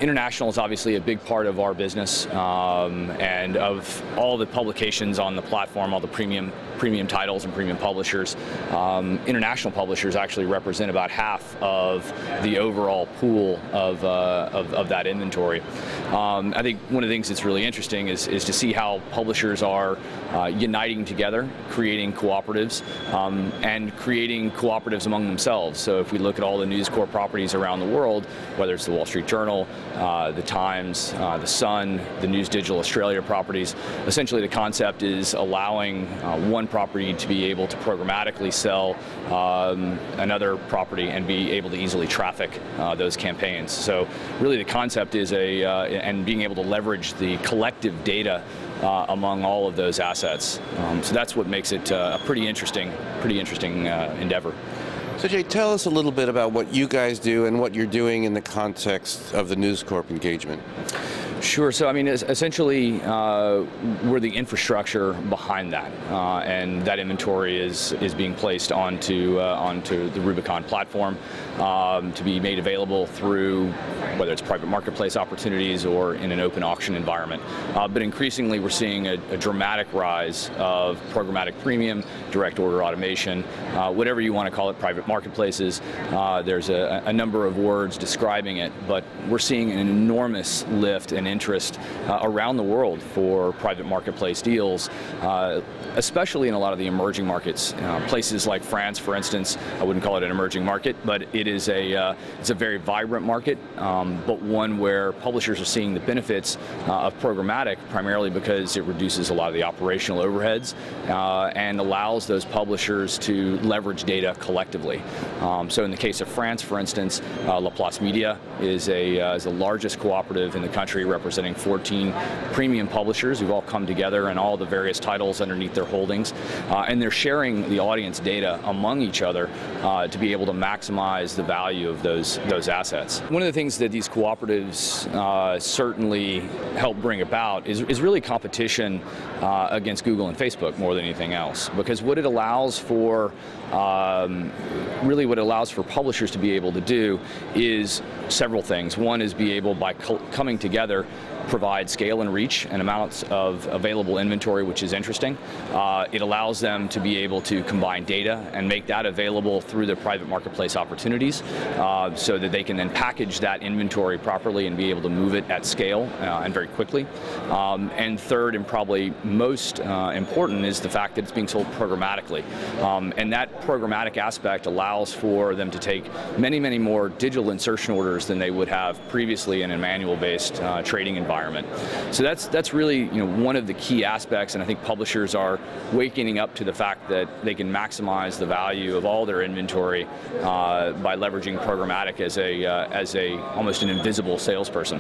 International is obviously a big part of our business, and of all the publications on the platform, all the premium titles and premium publishers, international publishers actually represent about half of the overall pool of that inventory. I think one of the things that's really interesting is to see how publishers are uniting together, creating cooperatives, and creating cooperatives among themselves. So if we look at all the News Corp properties around the world, whether it's the Wall Street Journal, the Times, the Sun, the News Digital Australia properties, essentially the concept is allowing one property to be able to programmatically sell another property and be able to easily traffic those campaigns. So really the concept is and being able to leverage the collective data among all of those assets. So that's what makes it a pretty interesting endeavor. So Jay, tell us a little bit about what you guys do and what you're doing in the context of the News Corp engagement. Sure. So I mean, essentially, we're the infrastructure behind that, and that inventory is being placed onto the Rubicon platform to be made available through whether it's private marketplace opportunities or in an open auction environment. But increasingly, we're seeing a dramatic rise of programmatic premium, direct order automation, whatever you want to call it, private marketplaces. There's a number of words describing it, but we're seeing an enormous lift and interest around the world for private marketplace deals, especially in a lot of the emerging markets. Places like France, for instance, I wouldn't call it an emerging market, but it is it's a very vibrant market, but one where publishers are seeing the benefits of programmatic, primarily because it reduces a lot of the operational overheads and allows those publishers to leverage data collectively. So in the case of France, for instance, La Place Media is the largest cooperative in the country, representing 14 premium publishers who've all come together and all the various titles underneath their holdings, and they're sharing the audience data among each other to be able to maximize the value of those assets. One of the things that these cooperatives certainly help bring about is really competition against Google and Facebook more than anything else, because what it allows for publishers to be able to do is several things. One is be able, by coming together, provide scale and reach and amounts of available inventory, which is interesting. It allows them to be able to combine data and make that available through their private marketplace opportunities, so that they can then package that inventory properly and be able to move it at scale and very quickly. And third, and probably most important, is the fact that it's being sold programmatically. And that programmatic aspect allows for them to take many, many more digital insertion orders than they would have previously in a manual-based trading environment. So that's really one of the key aspects, and I think publishers are waking up to the fact that they can maximize the value of all their inventory by leveraging programmatic as almost an invisible salesperson.